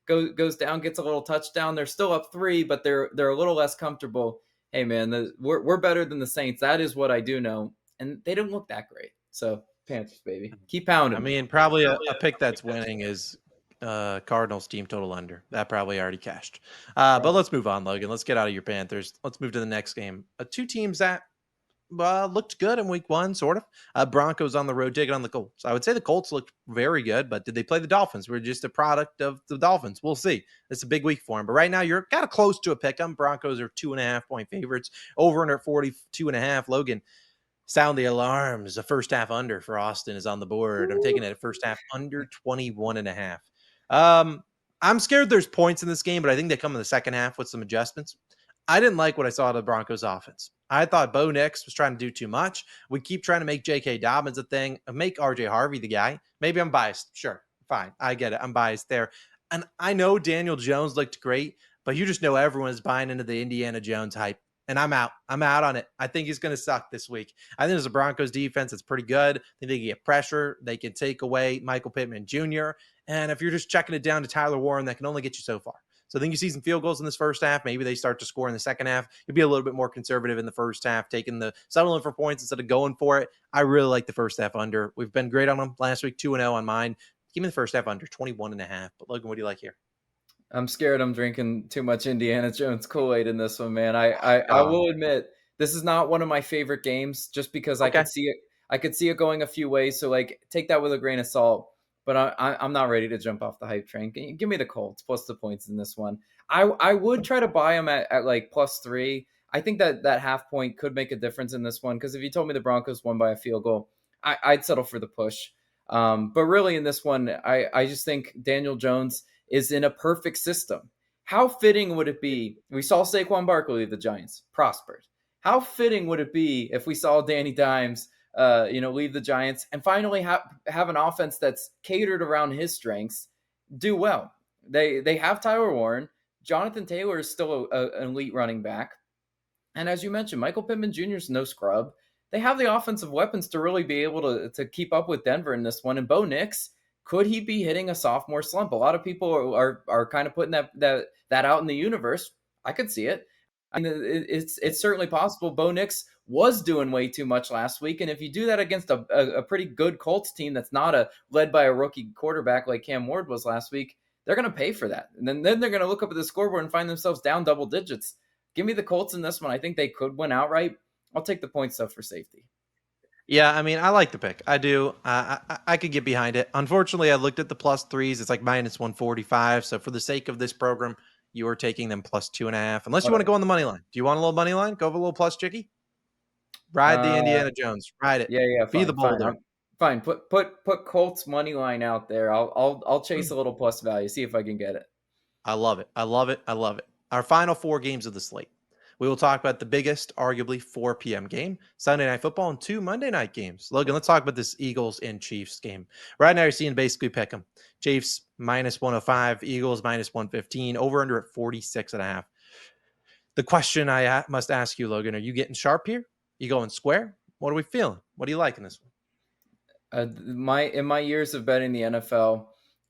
goes down, gets a little touchdown. They're still up 3, but they're a little less comfortable. Hey man, we're better than the Saints. That is what I do know, and they don't look that great. So Panthers, baby, keep pounding. I mean, probably a pick that's winning is Cardinals team total under. That probably already cashed. But let's move on, Logan. Let's get out of your Panthers. Let's move to the next game. Two teams that looked good in week 1, sort of. Broncos on the road taking on the Colts. I would say the Colts looked very good, but did they play the Dolphins? We're just a product of the Dolphins. We'll see. It's a big week for them. But right now, you're kind of close to a pick 'em. Broncos are 2.5-point favorites. Over under 42.5. Logan, sound the alarms. The first half under for Austin is on the board. I'm taking it at first half under 21.5. I'm scared there's points in this game, but I think they come in the second half with some adjustments. I didn't like what I saw of the Broncos offense. I thought Bo Nix was trying to do too much. We keep trying to make J.K. Dobbins a thing, make R.J. Harvey the guy. Maybe I'm biased. Sure, fine. I get it. I'm biased there. And I know Daniel Jones looked great, but you just know everyone is buying into the Indiana Jones hype. And I'm out. I'm out on it. I think he's going to suck this week. I think there's a Broncos defense that's pretty good. I think they can get pressure. They can take away Michael Pittman Jr. And if you're just checking it down to Tyler Warren, that can only get you so far. So I think you see some field goals in this first half. Maybe they start to score in the second half. You'll be a little bit more conservative in the first half, settling for points instead of going for it. I really like the first half under. We've been great on them last week, 2-0 on mine. Give me the first half under, 21.5. But Logan, what do you like here? I'm scared I'm drinking too much Indiana Jones Kool-Aid in this one, man. I will admit this is not one of my favorite games just because I could see it. I could see it going a few ways. So take that with a grain of salt. But I'm not ready to jump off the hype train. Give me the Colts plus the points in this one. I would try to buy them at like +3. I think that half point could make a difference in this one because if you told me the Broncos won by a field goal, I'd settle for the push. But really in this one, I just think Daniel Jones is in a perfect system. How fitting would it be? We saw Saquon Barkley leave the Giants, prospered. How fitting would it be if we saw Danny Dimes, leave the Giants and finally have an offense that's catered around his strengths do well? They have Tyler Warren. Jonathan Taylor is still an elite running back. And as you mentioned, Michael Pittman Jr. is no scrub. They have the offensive weapons to really be able to keep up with Denver in this one. And Bo Nix, could he be hitting a sophomore slump? A lot of people are kind of putting that out in the universe. I could see it. I mean, it's certainly possible. Bo Nix was doing way too much last week, and if you do that against a pretty good Colts team that's not led by a rookie quarterback like Cam Ward was last week, they're going to pay for that. And then they're going to look up at the scoreboard and find themselves down double digits. Give me the Colts in this one. I think they could win outright. I'll take the points though for safety. Yeah, I mean, I like the pick. I do. I could get behind it. Unfortunately, I looked at the plus threes. It's like minus 145. So for the sake of this program, you are taking them plus 2.5. Unless you want to go on the money line. Do you want a little money line? Go with a little plus chicky. Ride the Uh, Indiana Jones. Ride it. yeah, Be the fine, fine, boulder. fine. Put Colts money line out there. I'll chase a little plus value. See if I can get it. I love it. I love it. I love it. Our final 4 games of the slate. We will talk about the biggest, arguably 4 p.m. game, Sunday Night Football, and 2 Monday night games. Logan, let's talk about this Eagles and Chiefs game. Right now, you're seeing basically pick them. Chiefs minus 105, Eagles minus 115, over under at 46.5. The question I must ask you, Logan, are you getting sharp here? You going square? What are we feeling? What do you like in this one? In my years of betting the NFL,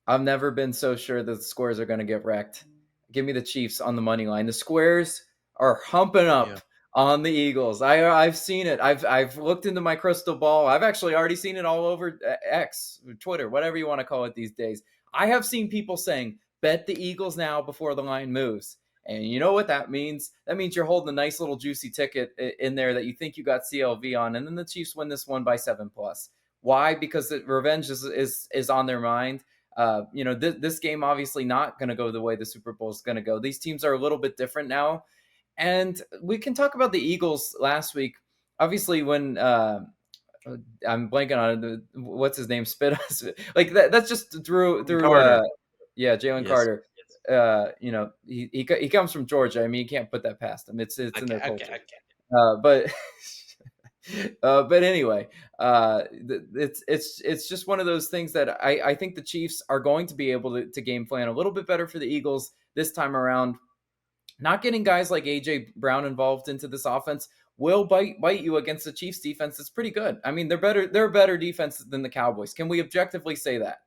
I've never been so sure that the squares are going to get wrecked. Give me the Chiefs on the money line. The squares are humping up Yeah. on the Eagles. I've seen it. I've looked into my crystal ball. I've actually already seen it all over X, Twitter, whatever you want to call it these days. I have seen people saying, bet the Eagles now before the line moves. And you know what that means? That means you're holding a nice little juicy ticket in there that you think you got CLV on, and then the Chiefs win this one by 7+. Why? Because the revenge is on their mind. This game obviously not going to go the way the Super Bowl is going to go. These teams are a little bit different now, and we can talk about the Eagles last week. Obviously, when I'm blanking on it, what's his name? Spit us like that. That's just through Carter. Jalen Yes. Carter. He comes from Georgia. I mean, you can't put that past him. It's in their culture. But but anyway, it's just one of those things that I think the Chiefs are going to be able to game plan a little bit better for the Eagles this time around. Not getting guys like AJ Brown involved into this offense will bite you against the Chiefs defense. It's pretty good. I mean, they're a better defense than the Cowboys. Can we objectively say that?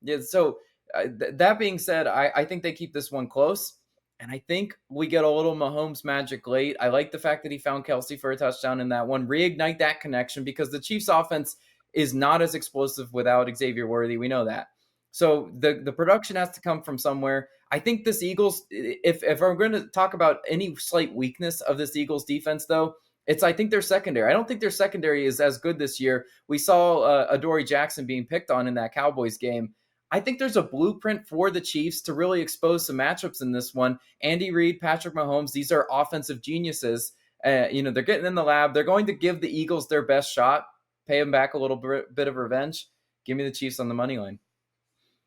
Yeah. So that being said, I think they keep this one close. And I think we get a little Mahomes magic late. I like the fact that he found Kelsey for a touchdown in that one. Reignite that connection because the Chiefs offense is not as explosive without Xavier Worthy. We know that. So the production has to come from somewhere. I think this Eagles, if I'm going to talk about any slight weakness of this Eagles defense, though, I think their secondary. I don't think their secondary is as good this year. We saw Adoree Jackson being picked on in that Cowboys game. I think there's a blueprint for the Chiefs to really expose some matchups in this one. Andy Reid, Patrick Mahomes, these are offensive geniuses. They're getting in the lab. They're going to give the Eagles their best shot, pay them back a little bit of revenge. Give me the Chiefs on the money line.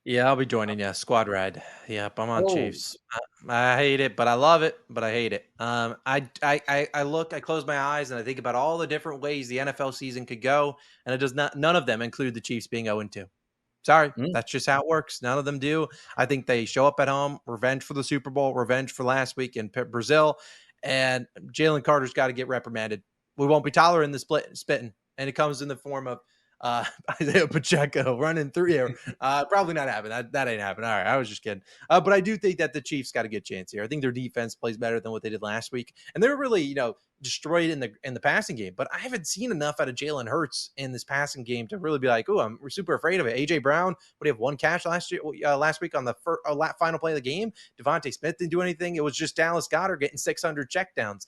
Yeah, I'll be joining you. Squad ride. Yep, I'm on Oh, Chiefs. I hate it, but I love it. But I hate it. I close my eyes and I think about all the different ways the NFL season could go, and it does not. None of them include the Chiefs being 0-2. Sorry, that's just how it works. None of them do. I think they show up at home, revenge for the Super Bowl, revenge for last week in Brazil, and Jalen Carter's got to get reprimanded. We won't be tolerating the spitting, and it comes in the form of Isaiah Pacheco running through here. Probably not happening. That ain't happening. All right, I was just kidding. But I do think that the Chiefs got a good chance here. I think their defense plays better than what they did last week, and they're really, destroyed in the passing game. But I haven't seen enough out of Jalen Hurts in this passing game to really be like, oh, I'm super afraid of it. AJ Brown, what do you have, 1 catch last week on the final play of the game? Devontae Smith didn't do anything. It was just Dallas Goedert getting 600 checkdowns.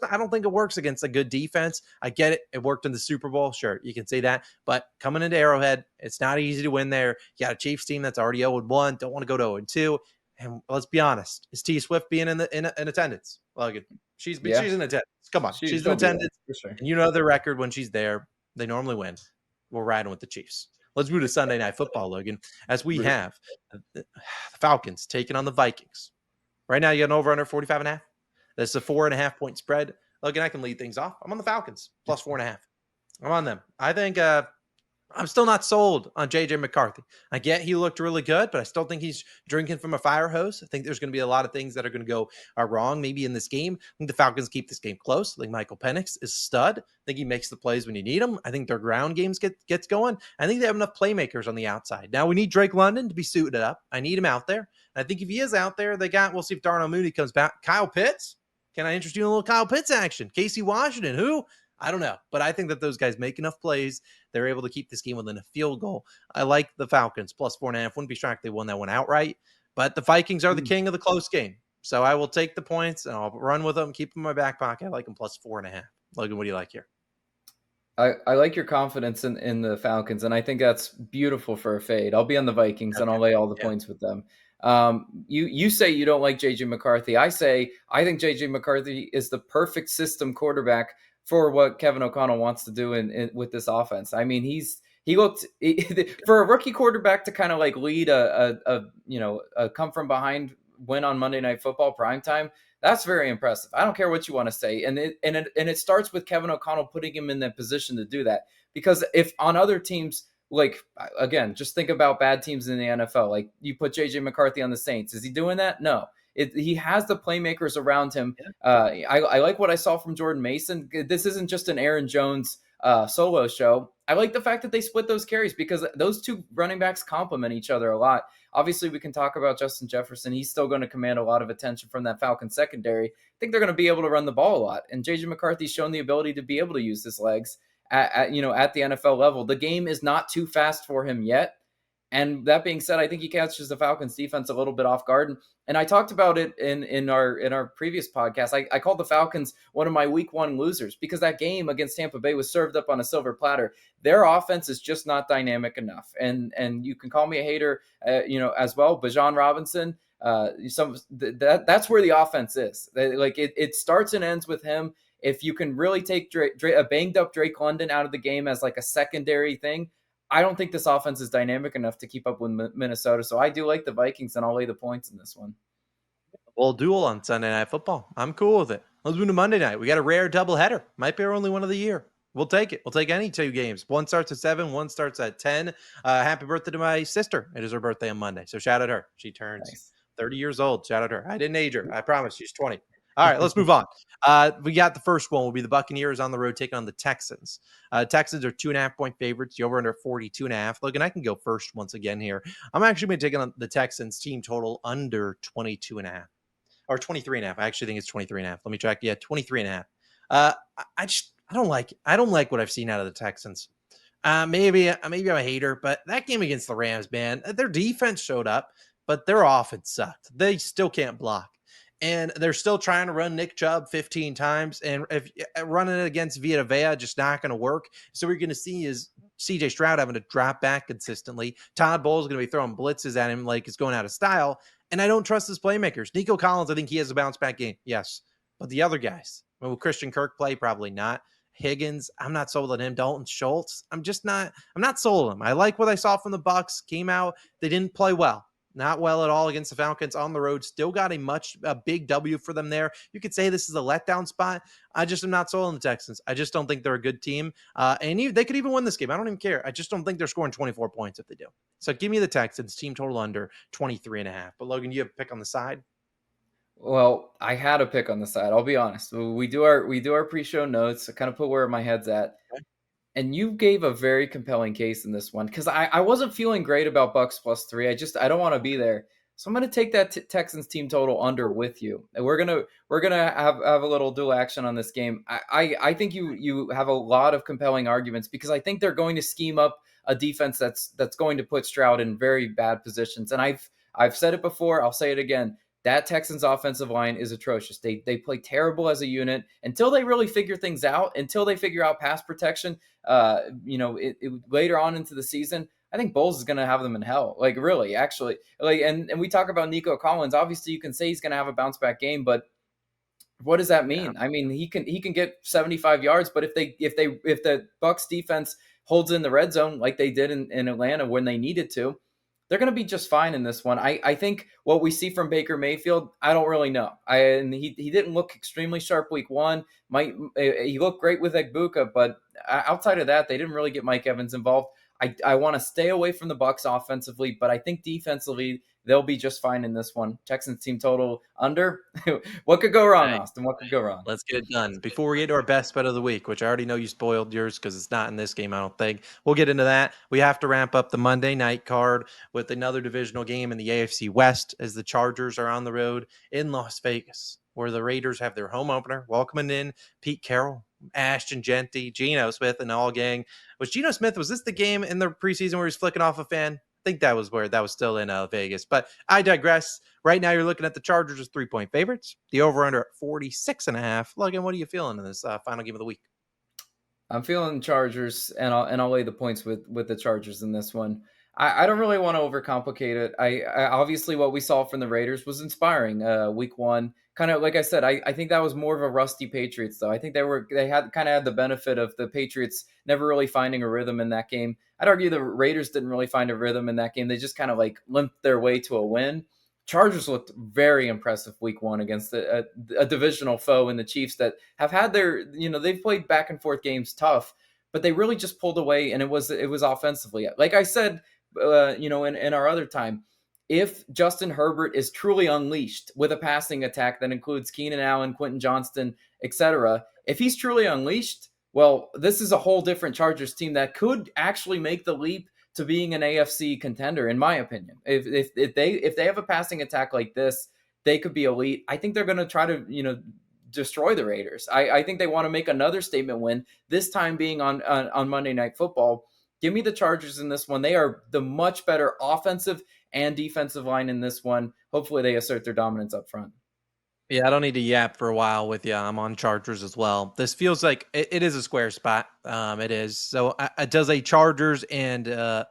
I don't think it works against a good defense. I get it. It worked in the Super Bowl. Sure, you can say that. But coming into Arrowhead, it's not easy to win there. You got a Chiefs team that's already 0-1. Don't want to go to 0-2. And let's be honest, is T Swift being in attendance? Logan, she's in attendance. Come on, she's in attendance. For sure. And you know the record when she's there. They normally win. We're riding with the Chiefs. Let's move to Sunday Night Football, Logan, as we have the Falcons taking on the Vikings. Right now, you got an over under 45.5. That's a 4.5 point spread. Logan, I can lead things off. I'm on the Falcons, plus 4.5. I'm on them. I think I'm still not sold on JJ McCarthy. I get he looked really good, but I still think he's drinking from a fire hose. I think there's going to be a lot of things that are going to go wrong maybe in this game. I think the Falcons keep this game close. I think Michael Penix is stud. I think he makes the plays when you need him. I think their ground games gets going. I think they have enough playmakers on the outside. Now we need Drake London to be suited up. I need him out there. And I think if he is out there, we'll see if Darnell Mooney comes back. Kyle Pitts. Can I interest you in a little Kyle Pitts action? Casey Washington, who? I don't know, but I think that those guys make enough plays. They're able to keep this game within a field goal. I like the Falcons plus 4.5. Wouldn't be shocked they won that one outright, but the Vikings are the king of the close game. So I will take the points and I'll run with them, keep them in my back pocket. I like them plus 4.5. Logan, what do you like here? I like your confidence in the Falcons, and I think that's beautiful for a fade. I'll be on the Vikings, and I'll lay all the points with them. You say you don't like JJ McCarthy. I say I think JJ McCarthy is the perfect system quarterback for what Kevin O'Connell wants to do with this offense. I mean, he looked for a rookie quarterback to kind of like lead a come from behind win on Monday Night Football primetime. That's very impressive. I don't care what you want to say, and it starts with Kevin O'Connell putting him in that position to do that. Because if on other teams, like again, just think about bad teams in the NFL. Like you put JJ McCarthy on the Saints, is he doing that? No. He has the playmakers around him. I like what I saw from Jordan Mason. This isn't just an Aaron Jones solo show. I like the fact that they split those carries because those two running backs complement each other a lot. Obviously, we can talk about Justin Jefferson. He's still going to command a lot of attention from that Falcons secondary. I think they're going to be able to run the ball a lot. And JJ McCarthy's shown the ability to be able to use his legs at the NFL level. The game is not too fast for him yet. And that being said, I think he catches the Falcons defense a little bit off guard. And I talked about it in our previous podcast. I called the Falcons one of my week one losers because that game against Tampa Bay was served up on a silver platter. Their offense is just not dynamic enough. And you can call me a hater, as well. Bijan Robinson, that's where the offense is. It starts and ends with him. If you can really take a banged up Drake London out of the game as like a secondary thing, I don't think this offense is dynamic enough to keep up with Minnesota. So I do like the Vikings, and I'll lay the points in this one. Well, duel on Sunday Night Football. I'm cool with it. Let's move to Monday night. We got a rare doubleheader. Might be our only one of the year. We'll take it. We'll take any two games. One starts at 7, one starts at 10. Happy birthday to my sister. It is her birthday on Monday. So shout out her. She turns 30 years old. Shout out her. I didn't age her. I promise. She's 20. All right, let's move on. We got the first one will be the Buccaneers on the road taking on the Texans. Texans are 2.5-point favorites. The over under 42.5. Logan, I can go first once again here. I'm actually going to take on the Texans team total under 22.5 or 23.5. I actually think it's 23.5. Let me check. Yeah, 23.5. I don't like what I've seen out of the Texans. Maybe I'm a hater, but that game against the Rams, man, their defense showed up, but their offense sucked. They still can't block. And they're still trying to run Nick Chubb 15 times. And if running it against Vita Vea, just not going to work. So what you're going to see is CJ Stroud having to drop back consistently. Todd Bowles is going to be throwing blitzes at him like it's going out of style. And I don't trust his playmakers. Nico Collins, I think he has a bounce back game. Yes. But the other guys, will Christian Kirk play? Probably not. Higgins, I'm not sold on him. Dalton Schultz, I'm not sold on him. I like what I saw from the Bucs. Came out, they didn't play well. Not well at all against the Falcons on the road. Still got a big W for them there. You could say this is a letdown spot. I just am not sold on the Texans. I just don't think they're a good team. And they could even win this game. I don't even care. I just don't think they're scoring 24 points if they do. So give me the Texans team total under 23.5. But Logan, you have a pick on the side? Well, I had a pick on the side. I'll be honest. We do our pre-show notes. I kind of put where my head's at. Okay. And you gave a very compelling case in this one because I wasn't feeling great about Bucks +3. I don't want to be there. So I'm going to take that Texans team total under with you. And we're gonna have a little dual action on this game. I think you have a lot of compelling arguments because I think they're going to scheme up a defense that's going to put Stroud in very bad positions. And I've said it before. I'll say it again. That Texans offensive line is atrocious. They play terrible as a unit until they really figure things out, until they figure out pass protection. Later on into the season, I think Bowles is going to have them in hell. Like really, actually, and we talk about Nico Collins. Obviously, you can say he's going to have a bounce back game, but what does that mean? Yeah. I mean, he can get 75 yards, but if the Bucs defense holds in the red zone like they did in Atlanta when they needed to, they're going to be just fine in this one. I think what we see from Baker Mayfield, I don't really know. And he didn't look extremely sharp week 1. He looked great with Egbuka, but outside of that, they didn't really get Mike Evans involved. I want to stay away from the Bucs offensively, but I think defensively they'll be just fine in this one. Texans team total under. What could go wrong, Austin? What could go wrong? Let's get it done. Before we get to our best bet of the week, which I already know you spoiled yours because it's not in this game, I don't think. We'll get into that. We have to ramp up the Monday night card with another divisional game in the AFC West as the Chargers are on the road in Las Vegas, where the Raiders have their home opener, welcoming in Pete Carroll, Ashton Genty, Geno Smith, and all gang. Was this the game in the preseason where he's flicking off a fan? I think that was still in Vegas, but I digress. Right now, you're looking at the Chargers as 3-point favorites. The over-under at 46.5. Logan, what are you feeling in this final game of the week? I'm feeling Chargers, and I'll lay the points with the Chargers in this one. I don't really want to overcomplicate it. I obviously what we saw from the Raiders was inspiring. Week 1, kind of like I said, I think that was more of a rusty Patriots though. I think they had the benefit of the Patriots never really finding a rhythm in that game. I'd argue the Raiders didn't really find a rhythm in that game. They just kind of like limped their way to a win. Chargers looked very impressive week 1 against a divisional foe in the Chiefs that have had their, they've played back and forth games tough, but they really just pulled away, and it was offensively. Like I said, in our other time, if Justin Herbert is truly unleashed with a passing attack that includes Keenan Allen, Quentin Johnston, etc., if he's truly unleashed, well, this is a whole different Chargers team that could actually make the leap to being an AFC contender, in my opinion. If they have a passing attack like this, they could be elite. I think they're going to try to destroy the Raiders. I think they want to make another statement win, this time being on Monday Night Football. Give me the Chargers in this one. They are the much better offensive and defensive line in this one. Hopefully they assert their dominance up front. Yeah, I don't need to yap for a while with you. I'm on Chargers as well. This feels like it is a square spot. It is. So does a Chargers and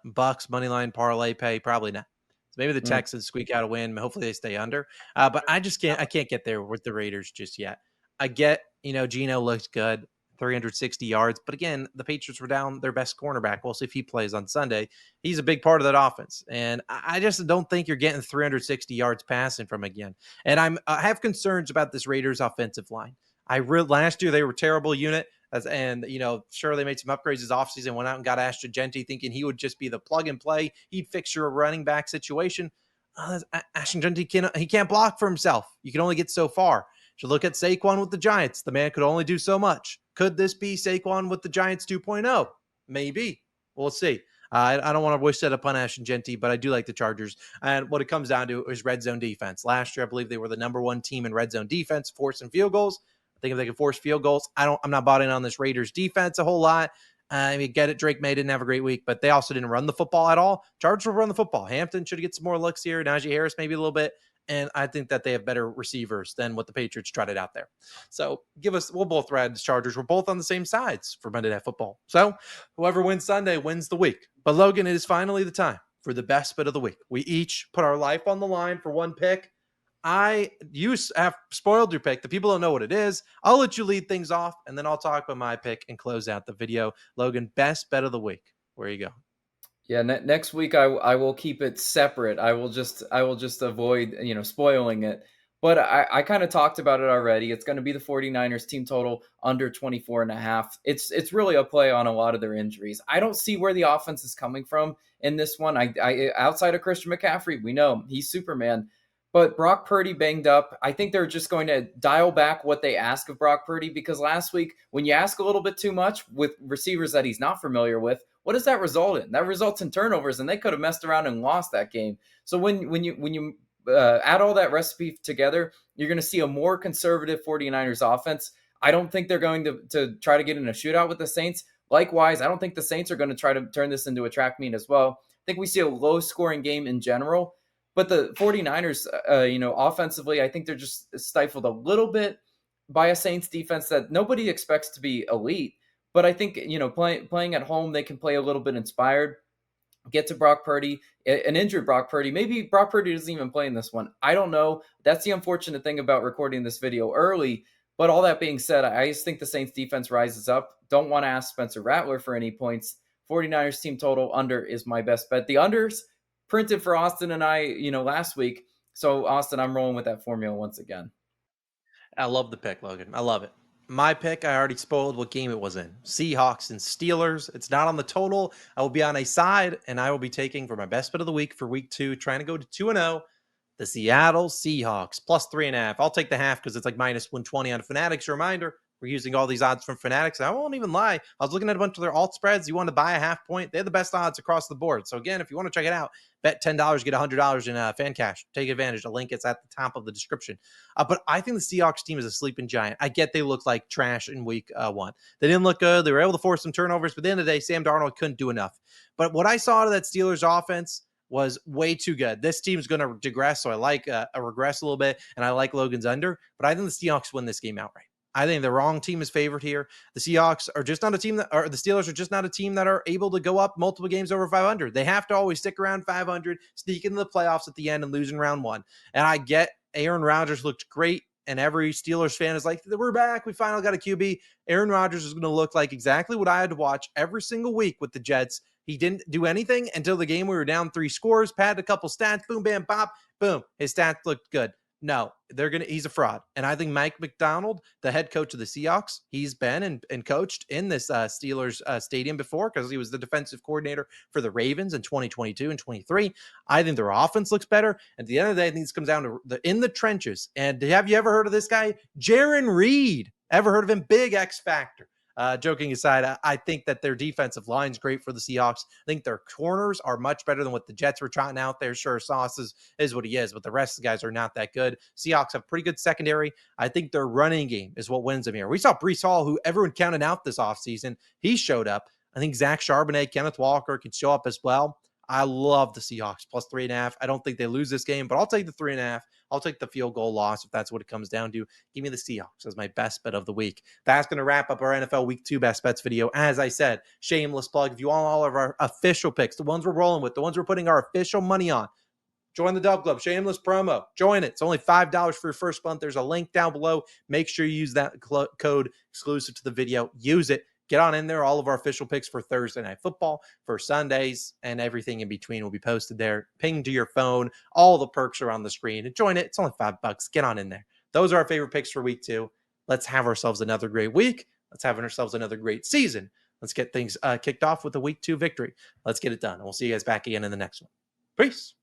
Bucks moneyline parlay pay? Probably not. So maybe the Texans squeak out a win. Hopefully they stay under. But I can't get there with the Raiders just yet. I get, Geno looks good. 360 yards. But again, the Patriots were down their best cornerback. We'll see if he plays on Sunday. He's a big part of that offense. And I just don't think you're getting 360 yards passing from again. And I have concerns about this Raiders offensive line. Last year they were a terrible unit. And sure, they made some upgrades this offseason, went out and got Ashton Genty thinking he would just be the plug and play. He'd fix your running back situation. Ashton Genty can't block for himself. You can only get so far. You look at Saquon with the Giants. The man could only do so much. Could this be Saquon with the Giants 2.0? Maybe. We'll see. I don't want to wish that upon Ashton Genty, but I do like the Chargers. And what it comes down to is red zone defense. Last year, I believe they were the number 1 team in red zone defense, forcing field goals. I think if they can force field goals, I'm not bought in on this Raiders defense a whole lot. Get it. Drake May didn't have a great week, but they also didn't run the football at all. Chargers will run the football. Hampton should get some more looks here. Najee Harris maybe a little bit. And I think that they have better receivers than what the Patriots trotted out there. So we'll both ride the Chargers. We're both on the same sides for Monday Night Football. So whoever wins Sunday wins the week. But Logan, it is finally the time for the best bet of the week. We each put our life on the line for one pick. You have spoiled your pick. The people don't know what it is. I'll let you lead things off, and then I'll talk about my pick and close out the video. Logan, best bet of the week. Where you go? Yeah, next week I will keep it separate. I will just avoid spoiling it. But I kind of talked about it already. It's going to be the 49ers team total under 24.5. It's really a play on a lot of their injuries. I don't see where the offense is coming from in this one. I outside of Christian McCaffrey, we know he's Superman. But Brock Purdy banged up. I think they're just going to dial back what they ask of Brock Purdy, because last week, when you ask a little bit too much with receivers that he's not familiar with, what does that result in? That results in turnovers, and they could have messed around and lost that game. So when you add all that recipe together, you're going to see a more conservative 49ers offense. I don't think they're going to try to get in a shootout with the Saints. Likewise, I don't think the Saints are going to try to turn this into a track meet as well. I think we see a low-scoring game in general. But the 49ers, offensively, I think they're just stifled a little bit by a Saints defense that nobody expects to be elite. But I think, playing at home, they can play a little bit inspired. Get to Brock Purdy, an injured Brock Purdy. Maybe Brock Purdy doesn't even play in this one. I don't know. That's the unfortunate thing about recording this video early. But all that being said, I just think the Saints defense rises up. Don't want to ask Spencer Rattler for any points. 49ers team total under is my best bet. The unders, printed for Austin and I, last week. So Austin, I'm rolling with that formula once again. I love the pick, Logan. I love it. My pick, I already spoiled what game it was in. Seahawks and Steelers. It's not on the total. I will be on a side, and I will be taking for my best bet of the week for week 2, trying to go to 2-0, the Seattle Seahawks, plus 3.5. I'll take the half because it's like minus 120 on Fanatics. A reminder, we're using all these odds from Fanatics. I won't even lie. I was looking at a bunch of their alt spreads. You want to buy a half point? They have the best odds across the board. So again, if you want to check it out, bet $10, get $100 in fan cash. Take advantage. The link is at the top of the description. But I think the Seahawks team is a sleeping giant. I get they look like trash in week 1. They didn't look good. They were able to force some turnovers. But at the end of the day, Sam Darnold couldn't do enough. But what I saw out of that Steelers offense was way too good. This team's going to digress, so I like a regress a little bit, and I like Logan's under, but I think the Seahawks win this game outright. I think the wrong team is favored here. The Seahawks are just not a team that, or the Steelers are just not a team that are able to go up multiple games over 500. They have to always stick around 500, sneak into the playoffs at the end and lose in round 1. And I get Aaron Rodgers looked great, and every Steelers fan is like, we're back. We finally got a QB. Aaron Rodgers is going to look like exactly what I had to watch every single week with the Jets. He didn't do anything until the game we were down 3 scores, padded a couple stats, boom, bam, pop, boom. His stats looked good. No, he's a fraud. And I think Mike McDonald, the head coach of the Seahawks, he's been and coached in this Steelers stadium before because he was the defensive coordinator for the Ravens in 2022 and 23. I think their offense looks better. At the end of the day, I think this comes down to in the trenches. And have you ever heard of this guy? Jaron Reed. Ever heard of him? Big X factor. Joking aside, I think that their defensive line is great for the Seahawks. I think their corners are much better than what the Jets were trotting out there. Sure, Sauce is what he is, but the rest of the guys are not that good. Seahawks have pretty good secondary. I think their running game is what wins them here. We saw Breece Hall, who everyone counted out this offseason. He showed up. I think Zach Charbonnet, Kenneth Walker can show up as well. I love the Seahawks plus 3.5. I don't think they lose this game, but I'll take the 3.5. I'll take the field goal loss if that's what it comes down to. Give me the Seahawks as my best bet of the week. That's going to wrap up our NFL Week 2 best bets video. As I said, shameless plug. If you want all of our official picks, the ones we're rolling with, the ones we're putting our official money on, join the DubClub. Shameless promo. Join it. It's only $5 for your first month. There's a link down below. Make sure you use that code exclusive to the video. Use it. Get on in there. All of our official picks for Thursday Night Football, for Sundays, and everything in between will be posted there. Ping to your phone. All the perks are on the screen. And join it. It's only $5. Get on in there. Those are our favorite picks for week 2. Let's have ourselves another great week. Let's have ourselves another great season. Let's get things kicked off with a week 2 victory. Let's get it done. And we'll see you guys back again in the next one. Peace.